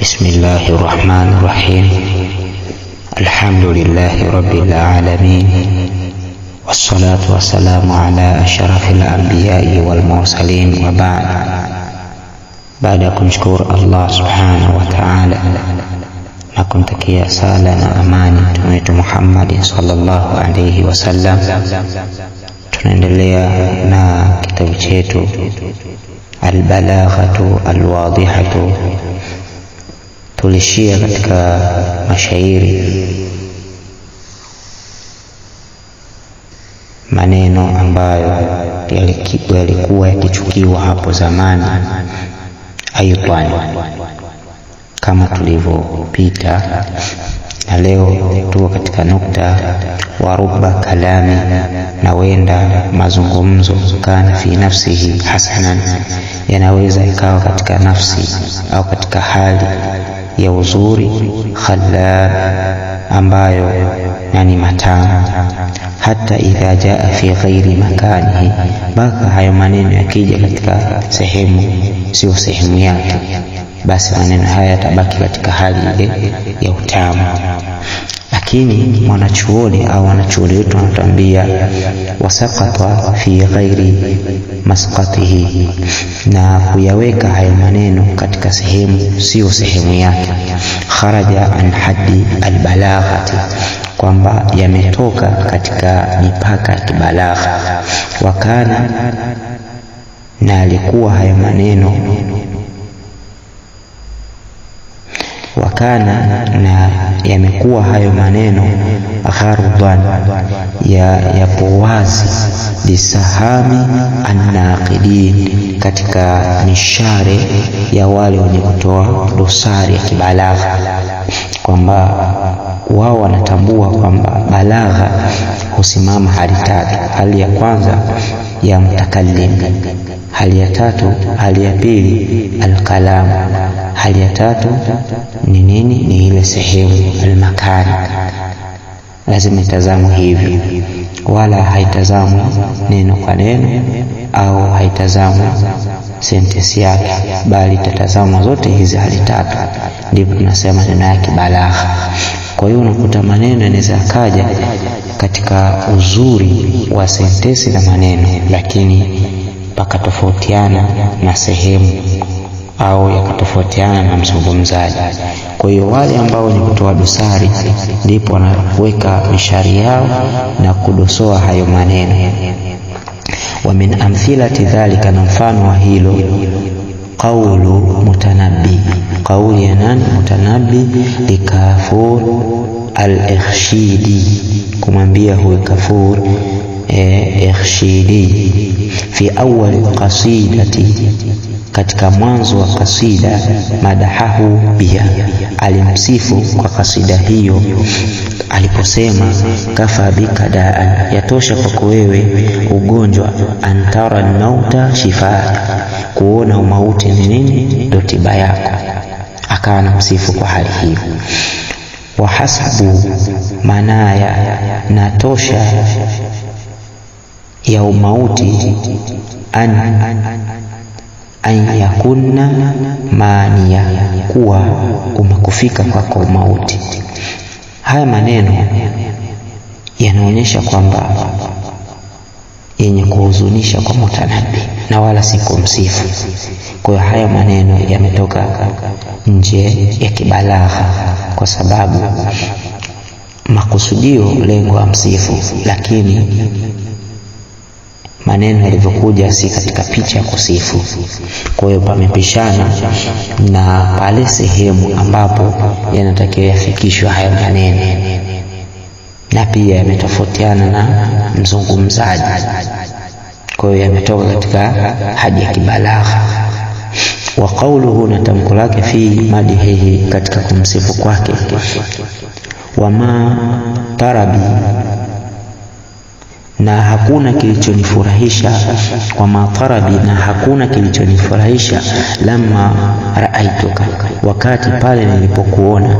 بسم الله الرحمن الرحيم. الحمد لله رب العالمين، والصلاة والسلام على أشرف الأنبياء والمرسلين، وبعد. Baada ya kumshukuru Allah subhanahu wa ta'ala na kumtakia sala na amani Mtume wetu Muhammad sallallahu alayhi wasallam, tunaendelea na kitabu chetu Al-Balaghatu Al-Wadihatu. Tulishia katika mashairi, maneno ambayo yalikuwa yakichukiwa hapo zamani. Aidan, kama tulivyopita, na leo tuko katika nukta wa rubba kalami, na wenda mazungumzo kana fi nafsihi hasanan, yanaweza ikawa katika nafsi au katika hali ya uzuri, khallab, ambayo yani matamu, hata idha jaa fi ghairi makanihi, mpaka hayo maneno yakija katika sehemu sio sehemu yake, basi maneno haya yatabaki katika hali ile ya utamu. Lakini mwanachuoni au wanachuoni wetu wanatuambia wasaqata fi ghairi masqatihi, na kuyaweka hayo maneno katika sehemu sio sehemu yake, kharaja an haddi albalaghati, kwamba yametoka katika mipaka ya kibalagha. Wakana, na alikuwa hayo maneno, na yamekuwa hayo maneno ghardan, yapo wazi, lisahami annaqidin, katika mishare ya wale wenye kutoa dosari ya kibalagha, kwamba wao wanatambua kwamba balagha husimama hali tatu. Hali ya kwanza ya mutakallim, hali ya tatu, hali ya pili alkalam, hali ya tatu ni nini? Ni ile sehemu almakani. Lazima itazamwe hivi, wala haitazamwe neno kwa neno au haitazamwe sentensi yake, bali tatazamwa zote hizi hali tatu, ndipo tunasema neno yake balagha. Kwa hiyo unakuta maneno yanaweza kaja katika uzuri wa sentensi na maneno, lakini pakatofautiana na sehemu au yakatofautiana na mzungumzaji. Kwa hiyo wale ambao ni kutoa dosari ndipo wanaweka mishari yao na kudosoa hayo maneno. Wa min amthilati dhalika, na mfano wa hilo, qawlu Mutanabbi, kauli ya nani? Mutanabbi, likafur al-Ikhshidi, kumwambia huyo Kafur Ikhshidi, fi awwal qasidati, katika mwanzo wa kasida, madahahu biha, alimsifu kwa kasida hiyo aliposema, kafa bika daan, yatosha kwako wewe ugonjwa, antara mauta shifaa, kuona umauti ni nini? Ndio tiba yako. Akawa anamsifu kwa hali hiyo. Wa hasbu manaya, na tosha ya umauti, an yakunna mania, kuwa umekufika kwako umauti. Haya maneno yanaonyesha kwamba yenye kuhuzunisha kwa Mutanabbi na wala si kumsifu. Kwa hiyo haya maneno yametoka nje ya kibalagha, kwa sababu makusudio lengo amsifu, lakini maneno yalivyokuja si katika picha ya kusifu. Kwa hiyo pamepishana na pale sehemu ambapo yanatakiwa yafikishwe hayo maneno, na pia yametofautiana na mzungumzaji. Kwa hiyo yametoka katika hadi ya kibalagha. Wa qawluhu, na tamko lake, fi madihihi, katika kumsifu kwake, wama tarabi, na hakuna kilichonifurahisha, kwa matarabi, na hakuna kilichonifurahisha, lamma raaituka, wakati pale nilipokuona,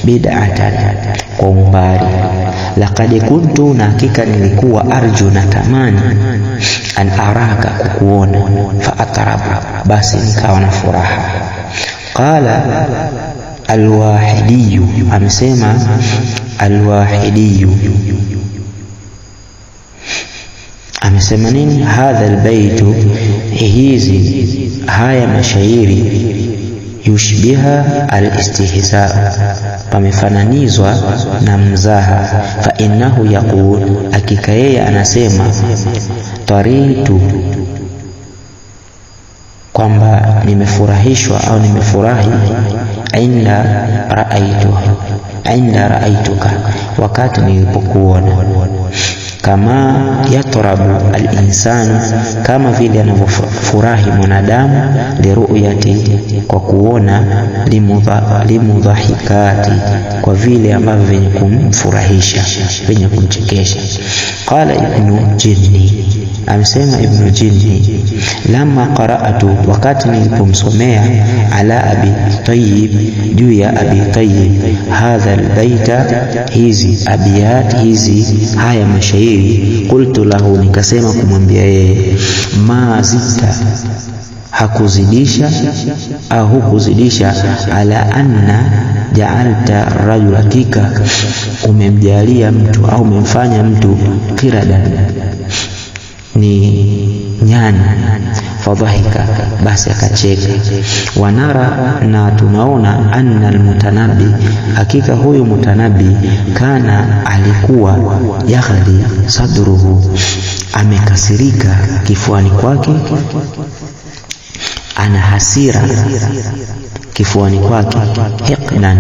bid'atan, kwa umbali, laqad kuntu, na hakika nilikuwa, arju, na tamani, an araka, kukuona, fa atarab, basi nikawa na furaha. Qala al-Wahidi, amesema al-Wahidi, amesema nini? Hadha albaytu, hizi haya mashairi, yushbiha al-istihza, pamefananizwa na mzaha. Fa innahu yaqul, hakika yeye anasema, taritu, kwamba nimefurahishwa au nimefurahi, inda raaituka, wakati nilipokuona. Kama yatrabu al-insanu, kama vile anavyofurahi mwanadamu, liruyati, kwa kuona, limudhahikati, kwa vile ambavyo vyenye kumfurahisha, vyenye kumchekesha. Qala Ibnu Jinni, amesema Ibnu Jinni, lamma qara'atu, wakati nilipomsomea, ala Abi Tayyib, juu ya Abi Tayyib, hadha albayta, hizi abiyat, hizi haya mashairi, qultu lahu, nikasema kumwambia yeye, ma zidta, hakuzidisha au hukuzidisha, ala anna ja'alta rajulatika, umemjalia mtu au umemfanya mtu qiradan, ni nyani. Fadhahika, basi akacheka. Wanara, na tunaona, anna almutanabbi, hakika huyu mutanabbi, kana, alikuwa, yaghli sadruhu, amekasirika kifuani kwake, ana hasira kifuani kwake, hiqdan,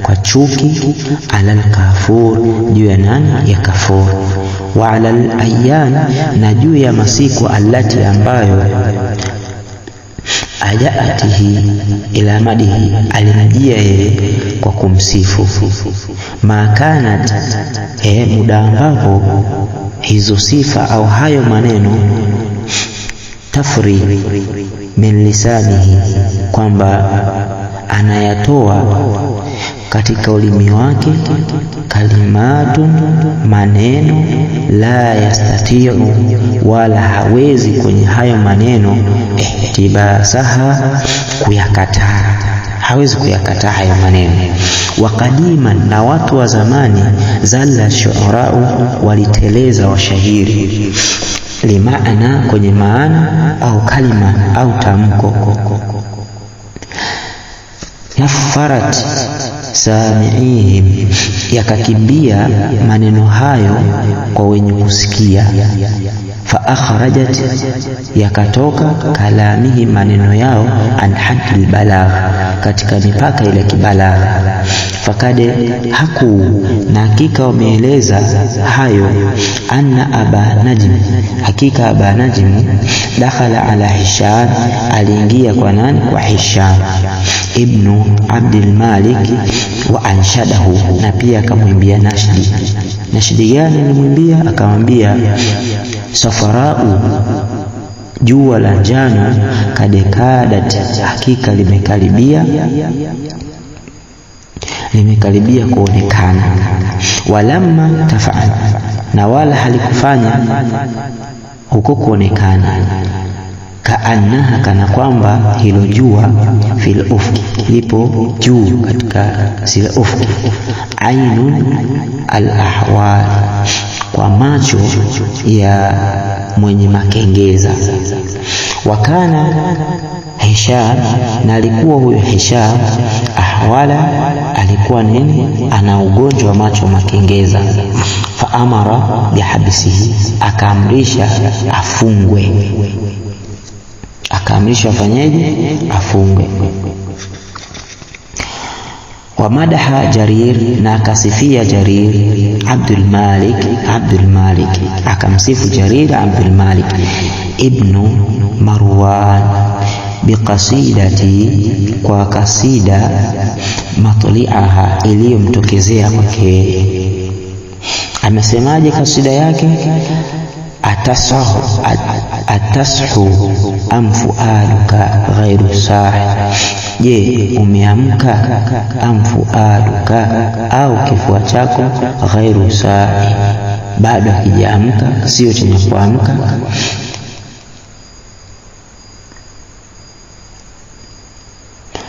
kwa chuki, ala al-kafur, juu ya nani? Ya Kafur. Wa ala al-ayyan, na juu ya masiku, allati, ambayo, ajaatihi ila madihi, alimjia yeye kwa kumsifu. Ma kanat, muda ambapo hizo sifa au hayo maneno, tafri min lisanihi, kwamba anayatoa katika ulimi wake, kalimatun, maneno, la yastati'u, wala hawezi kwenye hayo maneno, ihtibasaha, kuyakataa, hawezi kuyakataa hayo maneno. Wa qadiman, na watu wa zamani, zalla shu'arau, waliteleza washahiri, limaana, kwenye maana, au kalima, au tamko. Nafarat sami'ihim, yakakimbia maneno hayo kwa wenye kusikia. Fa akhrajat, yakatoka, kalamihi, maneno yao, an haddil balagh, katika mipaka ile kibalagha. Fakade, haku, na hakika wameeleza hayo, anna Aba Najm, hakika Aba Najm, dakhala ala Hisham, aliingia kwa nani? Kwa Hisham ibnu Abdul Malik, wa anshadahu, na pia akamwimbia nashdi. Nashdi gani alimwimbia? Akamwambia, safarau, jua la njano, kadekadat, hakika limekaribia kuonekana. Walamma tafa'al, na wala halikufanya huko kuonekana. Kaannaha, kana kwamba hilo jua, fil ufki, lipo juu katika zile ufki. Ainun al-ahwal, kwa macho ya mwenye makengeza. Wakana Hisham, na alikuwa huyo Hisham, ahwala, alikuwa nini? Ana ugonjwa wa macho makengeza. Fa amara bihabsihi, akaamrisha afungwe, akaamrisha afanyeje? Afungwe. Wa madaha Jarir, na akasifia Jarir Abdul Malik, akamsifu Jarir Abdul Malik ibnu Marwan, biqasidati, kwa kasida, matli'aha, iliyomtokezea kwake. Amesemaje kasida yake? Atashu amfualuka ghairu sahi, je, umeamka? Amfualuka, au kifua chako, ghairu sahi, bado hakijaamka, sio chenye kuamka.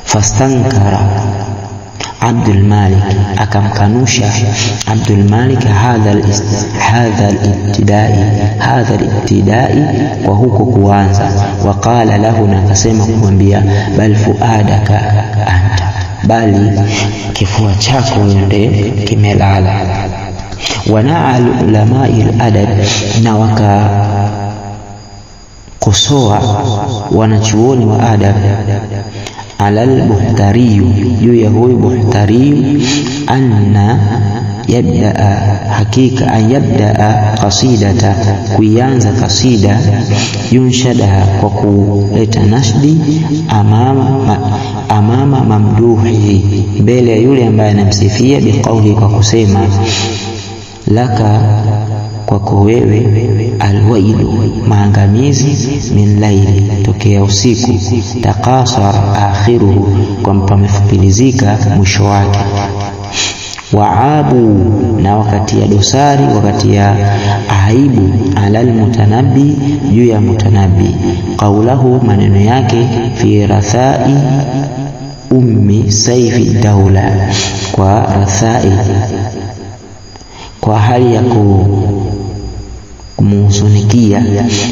fastankara Abdul Malik, akamkanusha Abdul Malik hadha al-ibtidai kwa huko kuanza. Waqala lahu, na akasema kumwambia, bal fuadaka anta, bali kifua chako ndio kimelala. Wanaa ulamai al-adab, na wakakosoa wanachuoni wa adab ala al-Buhtari, juu ya huyu Buhtari, anna yabdaa, hakika an yabdaa qasidata, kuianza kasida, yunshadaha, kwa kuleta nashdi, amama mamduhi, mbele ya yule ambaye anamsifia, biqauli, kwa kusema, laka, kwako wewe, alwailu, maangamizi, min laili, tokea usiku, taqasara akhiruhu, kwa pamefupilizika mwisho wake. Waabu, na wakati ya dosari, wakati ya aibu, ala almutanabbi, juu ya mutanabbi, qaulahu, maneno yake, fi rathai ummi saifi daula, kwa rathai, kwa hali ya kumuhusunikia,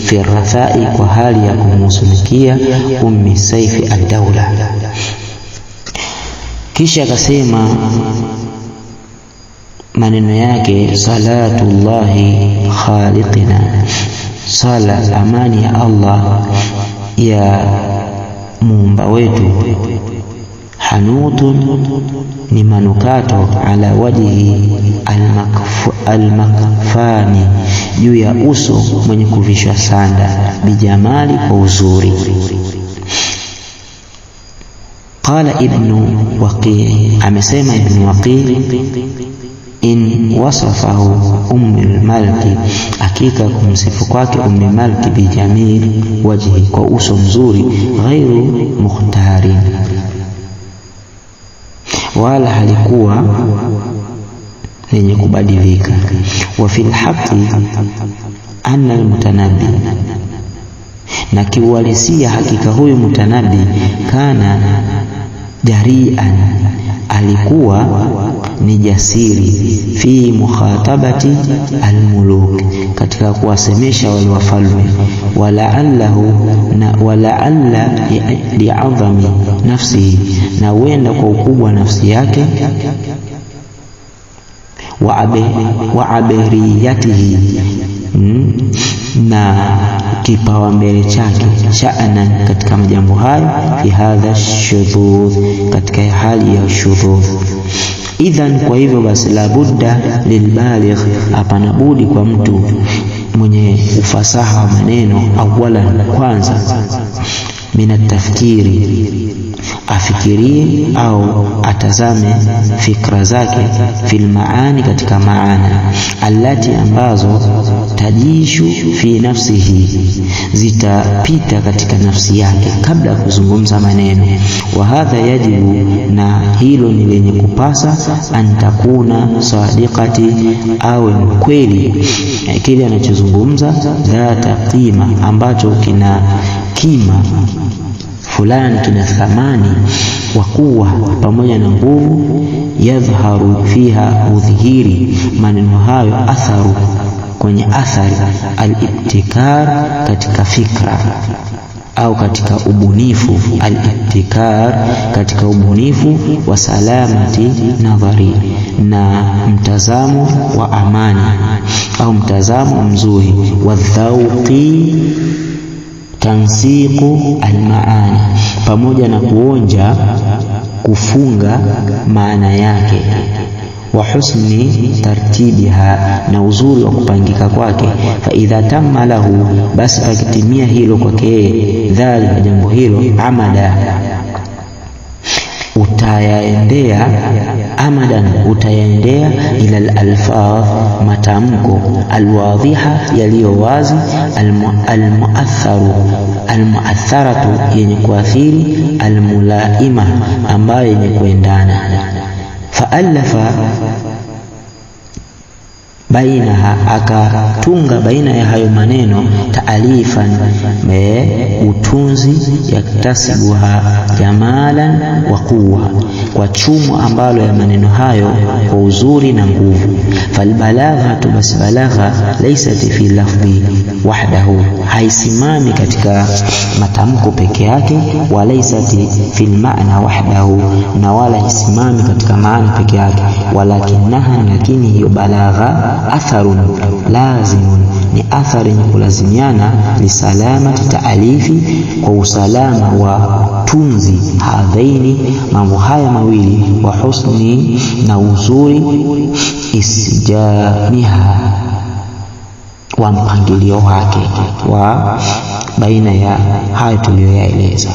fi rathai, kwa hali ya kumuhusunikia, ummi saifi ad-daula. Kisha akasema maneno yake, salatullahi khaliqina, sala, amani ya Allah, ya muumba wetu, hanutun, ni manukato, ala wajhi almakfani, juu ya uso mwenye kuvishwa sanda, bijamali, kwa uzuri. Qala Ibnu Waqi, amesema Ibnu Waqi, in wasafahu Ummul Malki, hakika kumsifu kwake Ummul Malki, bijamil wajhi, kwa uso mzuri, ghairu mukhtarin, wala halikuwa lenye kubadilika. Wa fil haqqi anna almutanabbi, na kiuhalisia hakika huyu mutanabbi, kana jarian, alikuwa ni jasiri, fi mukhatabati almuluk, katika kuwasemesha wale wafalme, walaalla li'adhami nafsihi, na wenda kwa ukubwa nafsi yake, wa aberiyatihi, na kipawa mbele chake, sha'nan, katika majambo hayo, fi hadha shudhudh, katika hali ya shudhudh. Idhan, kwa hivyo basi, la budda lilbaligh, hapana budi kwa mtu mwenye ufasaha wa maneno, awalan, kwanza, minatafkiri, afikirie au atazame fikra zake, fil maani, katika maana, allati, ambazo, tajishu fi nafsihi, zitapita katika nafsi yake kabla ya kuzungumza maneno. Wa hadha yajibu, na hilo ni lenye kupasa, antakuna sadiqati, awe mkweli kile anachozungumza, dhata qima, ambacho kina kima fulani, kina thamani, wa kuwa, pamoja na nguvu, yadhharu fiha, udhihiri maneno hayo, atharu, kwenye athari, al-ibtikar, katika fikra au katika ubunifu, al-ibtikar, katika ubunifu, wa salamati nadhari, na mtazamo wa amani au mtazamo mzuri, wa dhauqi, tansiqu almaani, pamoja na kuonja, kufunga maana yake, wa husni tartibiha, na uzuri wa kupangika kwake. Fa idha tamma lahu, basi akitimia hilo kwake, dhalika, jambo hilo, amada, utayaendea, ila al-alfadh, matamko, alwadhiha, yaliyo wazi, almuatharatu, yenye kuathiri, almulaima, ambayo yenye kuendana. Fa'alafa, bainaha, akatunga baina ya hayo maneno taalifan, utunzi, yaktasibuha jamalan wa quwwa, kwa chumo ambalo ya maneno hayo kwa uzuri na nguvu. Falbalagha, basi balagha laysat fi lafdhi wahdahu, haisimami katika matamko peke yake, wa laysat fi maana wahdahu, na wala haisimami katika maana peke yake, walakinaha, lakini hiyo balagha atharun lazimun, ni athari yenye kulazimiana, lisalamati taalifi, kwa usalama wa tunzi, hadhaini, mambo haya mawili, wa husni, na uzuri, isjamiha, wa mpangilio wake wa baina ya hayo tuliyoyaeleza.